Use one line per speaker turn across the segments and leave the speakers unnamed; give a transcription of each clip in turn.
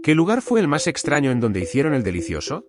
¿Qué lugar fue el más extraño en donde hicieron el delicioso?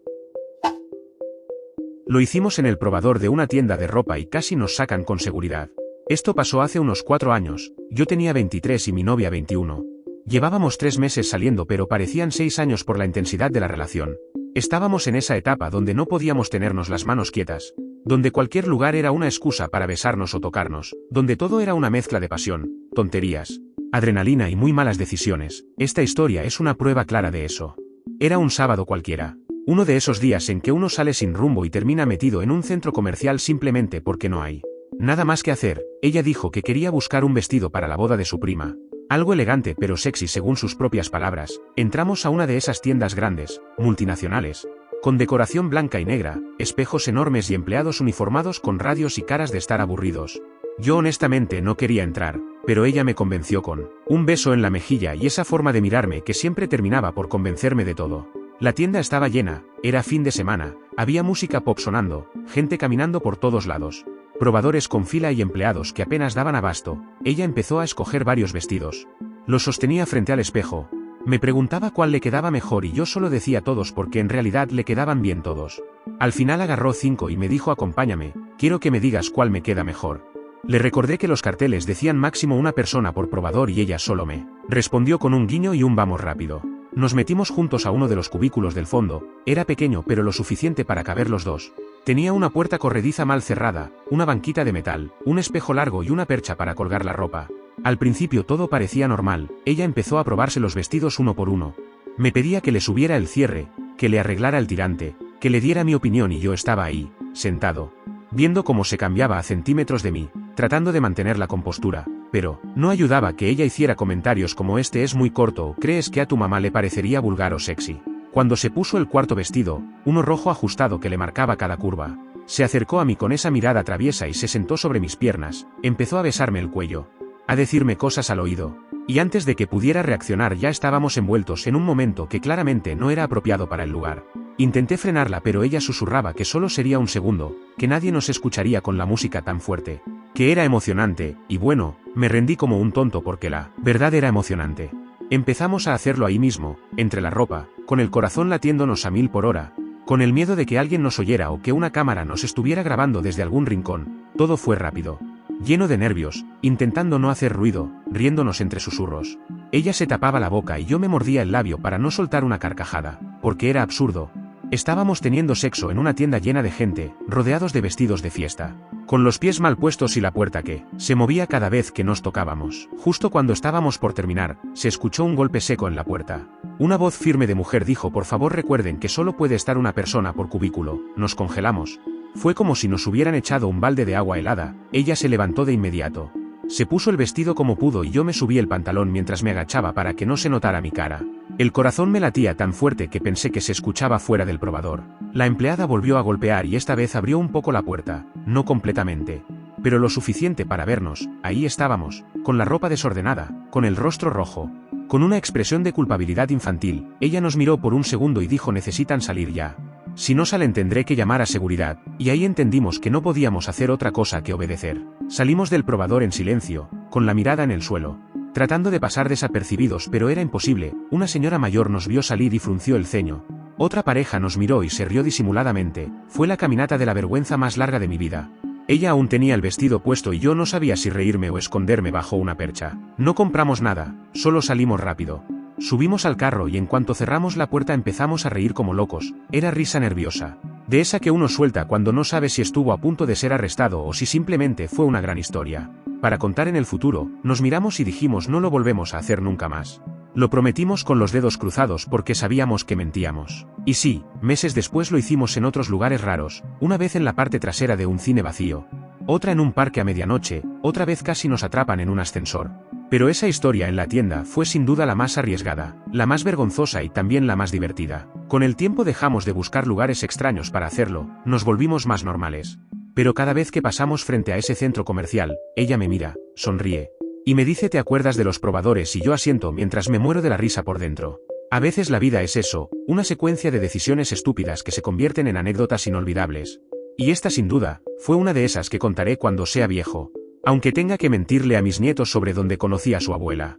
Lo hicimos en el probador de una tienda de ropa y casi nos sacan con seguridad. Esto pasó hace unos 4 años, yo tenía 23 y mi novia 21. Llevábamos 3 meses saliendo pero parecían 6 años por la intensidad de la relación. Estábamos en esa etapa donde no podíamos tenernos las manos quietas, donde cualquier lugar era una excusa para besarnos o tocarnos, donde todo era una mezcla de pasión, tonterías, adrenalina y muy malas decisiones. Esta historia es una prueba clara de eso. Era un sábado cualquiera. Uno de esos días en que uno sale sin rumbo y termina metido en un centro comercial simplemente porque no hay nada más que hacer. Ella dijo que quería buscar un vestido para la boda de su prima. Algo elegante pero sexy según sus propias palabras. Entramos a una de esas tiendas grandes, multinacionales, con decoración blanca y negra, espejos enormes y empleados uniformados con radios y caras de estar aburridos. Yo honestamente no quería entrar, pero ella me convenció con un beso en la mejilla y esa forma de mirarme que siempre terminaba por convencerme de todo. La tienda estaba llena, era fin de semana, había música pop sonando, gente caminando por todos lados, probadores con fila y empleados que apenas daban abasto. Ella empezó a escoger varios vestidos. Los sostenía frente al espejo. Me preguntaba cuál le quedaba mejor y yo solo decía todos porque en realidad le quedaban bien todos. Al final agarró 5 y me dijo: acompáñame, quiero que me digas cuál me queda mejor. Le recordé que los carteles decían máximo una persona por probador y ella solo me respondió con un guiño y un vamos rápido. Nos metimos juntos a uno de los cubículos del fondo. Era pequeño pero lo suficiente para caber los dos. Tenía una puerta corrediza mal cerrada, una banquita de metal, un espejo largo y una percha para colgar la ropa. Al principio todo parecía normal. Ella empezó a probarse los vestidos uno por uno. Me pedía que le subiera el cierre, que le arreglara el tirante, que le diera mi opinión y yo estaba ahí, sentado, viendo cómo se cambiaba a centímetros de mí, tratando de mantener la compostura. Pero no ayudaba que ella hiciera comentarios como: este es muy corto, o ¿crees que a tu mamá le parecería vulgar o sexy? Cuando se puso el cuarto vestido, uno rojo ajustado que le marcaba cada curva, se acercó a mí con esa mirada traviesa y se sentó sobre mis piernas, empezó a besarme el cuello, a decirme cosas al oído, y antes de que pudiera reaccionar ya estábamos envueltos en un momento que claramente no era apropiado para el lugar. Intenté frenarla pero ella susurraba que solo sería un segundo, que nadie nos escucharía con la música tan fuerte, que era emocionante, y bueno, me rendí como un tonto porque la verdad era emocionante. Empezamos a hacerlo ahí mismo, entre la ropa, con el corazón latiéndonos a 1000 por hora, con el miedo de que alguien nos oyera o que una cámara nos estuviera grabando desde algún rincón. Todo fue rápido, lleno de nervios, intentando no hacer ruido, riéndonos entre susurros. Ella se tapaba la boca y yo me mordía el labio para no soltar una carcajada, porque era absurdo. Estábamos teniendo sexo en una tienda llena de gente, rodeados de vestidos de fiesta, con los pies mal puestos y la puerta que se movía cada vez que nos tocábamos. Justo cuando estábamos por terminar, se escuchó un golpe seco en la puerta. Una voz firme de mujer dijo: por favor recuerden que solo puede estar una persona por cubículo. Nos congelamos. Fue como si nos hubieran echado un balde de agua helada. Ella se levantó de inmediato. Se puso el vestido como pudo y yo me subí el pantalón mientras me agachaba para que no se notara mi cara. El corazón me latía tan fuerte que pensé que se escuchaba fuera del probador. La empleada volvió a golpear y esta vez abrió un poco la puerta, no completamente, pero lo suficiente para vernos. Ahí estábamos, con la ropa desordenada, con el rostro rojo, con una expresión de culpabilidad infantil. Ella nos miró por un segundo y dijo: necesitan salir ya. Si no salen tendré que llamar a seguridad, y ahí entendimos que no podíamos hacer otra cosa que obedecer. Salimos del probador en silencio, con la mirada en el suelo, tratando de pasar desapercibidos, pero era imposible. Una señora mayor nos vio salir y frunció el ceño. Otra pareja nos miró y se rió disimuladamente. Fue la caminata de la vergüenza más larga de mi vida. Ella aún tenía el vestido puesto y yo no sabía si reírme o esconderme bajo una percha. No compramos nada, solo salimos rápido. Subimos al carro y en cuanto cerramos la puerta empezamos a reír como locos. Era risa nerviosa, de esa que uno suelta cuando no sabe si estuvo a punto de ser arrestado o si simplemente fue una gran historia para contar en el futuro. Nos miramos y dijimos: no lo volvemos a hacer nunca más. Lo prometimos con los dedos cruzados porque sabíamos que mentíamos. Y sí, meses después lo hicimos en otros lugares raros, una vez en la parte trasera de un cine vacío, otra en un parque a medianoche, otra vez casi nos atrapan en un ascensor. Pero esa historia en la tienda fue sin duda la más arriesgada, la más vergonzosa y también la más divertida. Con el tiempo dejamos de buscar lugares extraños para hacerlo, nos volvimos más normales. Pero cada vez que pasamos frente a ese centro comercial, ella me mira, sonríe, y me dice: ¿te acuerdas de los probadores? Y yo asiento mientras me muero de la risa por dentro. A veces la vida es eso, una secuencia de decisiones estúpidas que se convierten en anécdotas inolvidables. Y esta sin duda, fue una de esas que contaré cuando sea viejo, aunque tenga que mentirle a mis nietos sobre dónde conocí a su abuela.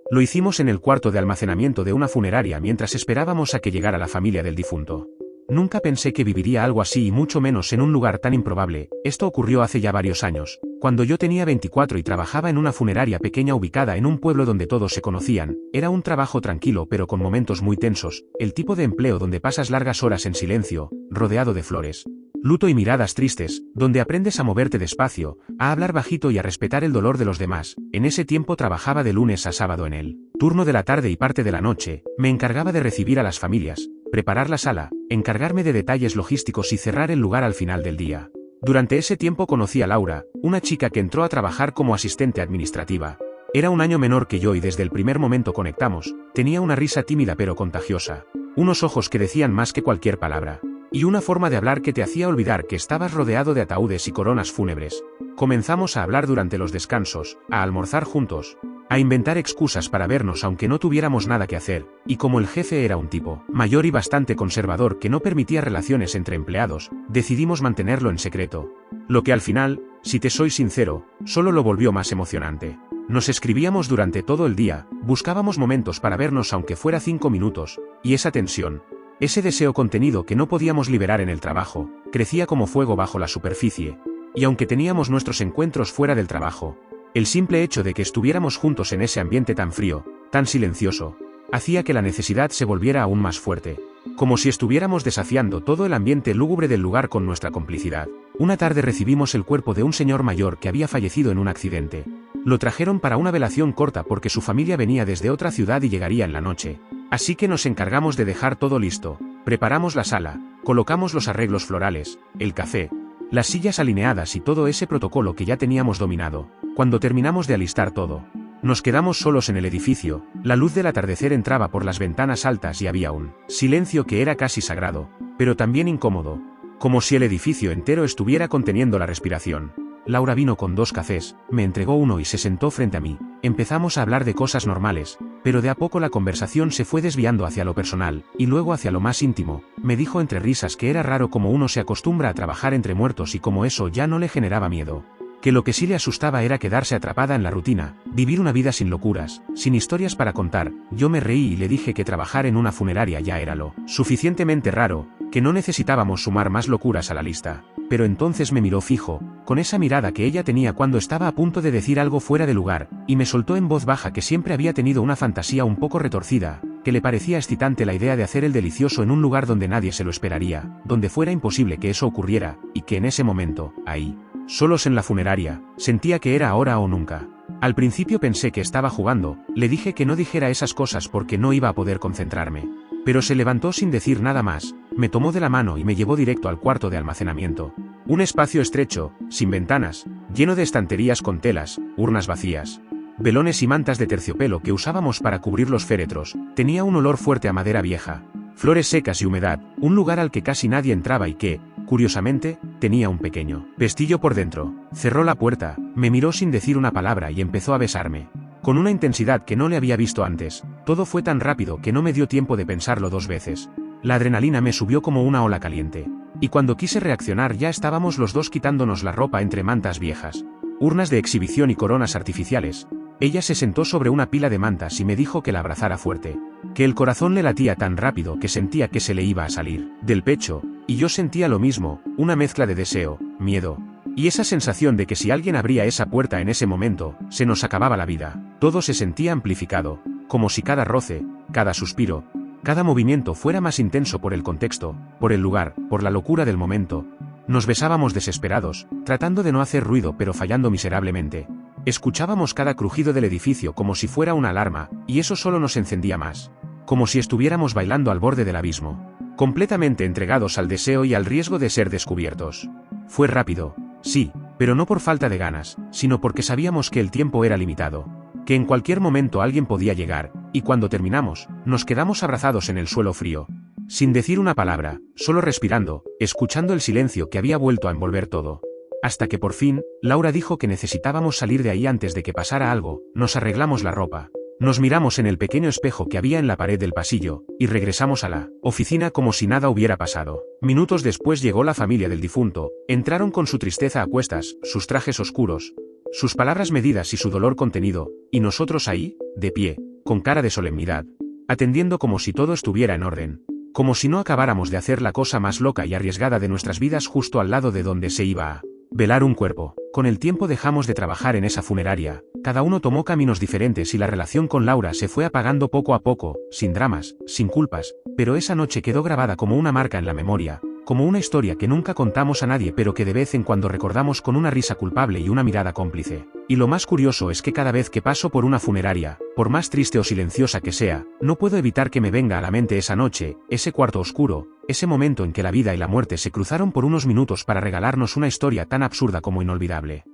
Lo hicimos en el cuarto de almacenamiento de una funeraria mientras esperábamos a que llegara la familia del difunto. Nunca pensé que viviría algo así y mucho menos en un lugar tan improbable. Esto ocurrió hace ya varios años, cuando yo tenía 24 y trabajaba en una funeraria pequeña ubicada en un pueblo donde todos se conocían. Era un trabajo tranquilo pero con momentos muy tensos, el tipo de empleo donde pasas largas horas en silencio, rodeado de flores, luto y miradas tristes, donde aprendes a moverte despacio, a hablar bajito y a respetar el dolor de los demás. En ese tiempo trabajaba de lunes a sábado en el turno de la tarde y parte de la noche. Me encargaba de recibir a las familias, preparar la sala, encargarme de detalles logísticos y cerrar el lugar al final del día. Durante ese tiempo conocí a Laura, una chica que entró a trabajar como asistente administrativa. Era un año menor que yo y desde el primer momento conectamos. Tenía una risa tímida pero contagiosa, unos ojos que decían más que cualquier palabra, y una forma de hablar que te hacía olvidar que estabas rodeado de ataúdes y coronas fúnebres. Comenzamos a hablar durante los descansos, a almorzar juntos, a inventar excusas para vernos aunque no tuviéramos nada que hacer, y como el jefe era un tipo mayor y bastante conservador que no permitía relaciones entre empleados, decidimos mantenerlo en secreto. Lo que al final, si te soy sincero, solo lo volvió más emocionante. Nos escribíamos durante todo el día, buscábamos momentos para vernos aunque fuera 5 minutos, y esa tensión, ese deseo contenido que no podíamos liberar en el trabajo, crecía como fuego bajo la superficie. Y aunque teníamos nuestros encuentros fuera del trabajo, el simple hecho de que estuviéramos juntos en ese ambiente tan frío, tan silencioso, hacía que la necesidad se volviera aún más fuerte, como si estuviéramos desafiando todo el ambiente lúgubre del lugar con nuestra complicidad. Una tarde recibimos el cuerpo de un señor mayor que había fallecido en un accidente. Lo trajeron para una velación corta porque su familia venía desde otra ciudad y llegaría en la noche. Así que nos encargamos de dejar todo listo, preparamos la sala, colocamos los arreglos florales, el café, las sillas alineadas y todo ese protocolo que ya teníamos dominado. Cuando terminamos de alistar todo, nos quedamos solos en el edificio. La luz del atardecer entraba por las ventanas altas y había un silencio que era casi sagrado, pero también incómodo, como si el edificio entero estuviera conteniendo la respiración. Laura vino con 2 cafés, me entregó uno y se sentó frente a mí. Empezamos a hablar de cosas normales, pero de a poco la conversación se fue desviando hacia lo personal, y luego hacia lo más íntimo. Me dijo entre risas que era raro como uno se acostumbra a trabajar entre muertos y como eso ya no le generaba miedo. Que lo que sí le asustaba era quedarse atrapada en la rutina, vivir una vida sin locuras, sin historias para contar. Yo me reí y le dije que trabajar en una funeraria ya era lo suficientemente raro, que no necesitábamos sumar más locuras a la lista. Pero entonces me miró fijo, con esa mirada que ella tenía cuando estaba a punto de decir algo fuera de lugar, y me soltó en voz baja que siempre había tenido una fantasía un poco retorcida, que le parecía excitante la idea de hacer el delicioso en un lugar donde nadie se lo esperaría, donde fuera imposible que eso ocurriera, y que en ese momento, ahí, solos en la funeraria, sentía que era ahora o nunca. Al principio pensé que estaba jugando, le dije que no dijera esas cosas porque no iba a poder concentrarme. Pero se levantó sin decir nada más, me tomó de la mano y me llevó directo al cuarto de almacenamiento. Un espacio estrecho, sin ventanas, lleno de estanterías con telas, urnas vacías, velones y mantas de terciopelo que usábamos para cubrir los féretros. Tenía un olor fuerte a madera vieja, flores secas y humedad, un lugar al que casi nadie entraba y que, curiosamente, tenía un pequeño pestillo por dentro. Cerró la puerta, me miró sin decir una palabra y empezó a besarme, con una intensidad que no le había visto antes. Todo fue tan rápido que no me dio tiempo de pensarlo 2 veces. La adrenalina me subió como una ola caliente. Y cuando quise reaccionar ya estábamos los dos quitándonos la ropa entre mantas viejas, urnas de exhibición y coronas artificiales. Ella se sentó sobre una pila de mantas y me dijo que la abrazara fuerte, que el corazón le latía tan rápido que sentía que se le iba a salir del pecho, y yo sentía lo mismo, una mezcla de deseo, miedo, y esa sensación de que si alguien abría esa puerta en ese momento, se nos acababa la vida. Todo se sentía amplificado, como si cada roce, cada suspiro, cada movimiento fuera más intenso por el contexto, por el lugar, por la locura del momento. Nos besábamos desesperados, tratando de no hacer ruido pero fallando miserablemente. Escuchábamos cada crujido del edificio como si fuera una alarma, y eso solo nos encendía más. Como si estuviéramos bailando al borde del abismo, completamente entregados al deseo y al riesgo de ser descubiertos. Fue rápido, sí, pero no por falta de ganas, sino porque sabíamos que el tiempo era limitado, que en cualquier momento alguien podía llegar, y cuando terminamos, nos quedamos abrazados en el suelo frío, sin decir una palabra, solo respirando, escuchando el silencio que había vuelto a envolver todo. Hasta que por fin, Laura dijo que necesitábamos salir de ahí antes de que pasara algo. Nos arreglamos la ropa, nos miramos en el pequeño espejo que había en la pared del pasillo, y regresamos a la oficina como si nada hubiera pasado. Minutos después llegó la familia del difunto, entraron con su tristeza a cuestas, sus trajes oscuros, sus palabras medidas y su dolor contenido, y nosotros ahí, de pie, con cara de solemnidad, atendiendo como si todo estuviera en orden, como si no acabáramos de hacer la cosa más loca y arriesgada de nuestras vidas justo al lado de donde se iba a velar un cuerpo. Con el tiempo dejamos de trabajar en esa funeraria, cada uno tomó caminos diferentes y la relación con Laura se fue apagando poco a poco, sin dramas, sin culpas, pero esa noche quedó grabada como una marca en la memoria, como una historia que nunca contamos a nadie pero que de vez en cuando recordamos con una risa culpable y una mirada cómplice. Y lo más curioso es que cada vez que paso por una funeraria, por más triste o silenciosa que sea, no puedo evitar que me venga a la mente esa noche, ese cuarto oscuro, ese momento en que la vida y la muerte se cruzaron por unos minutos para regalarnos una historia tan absurda como inolvidable.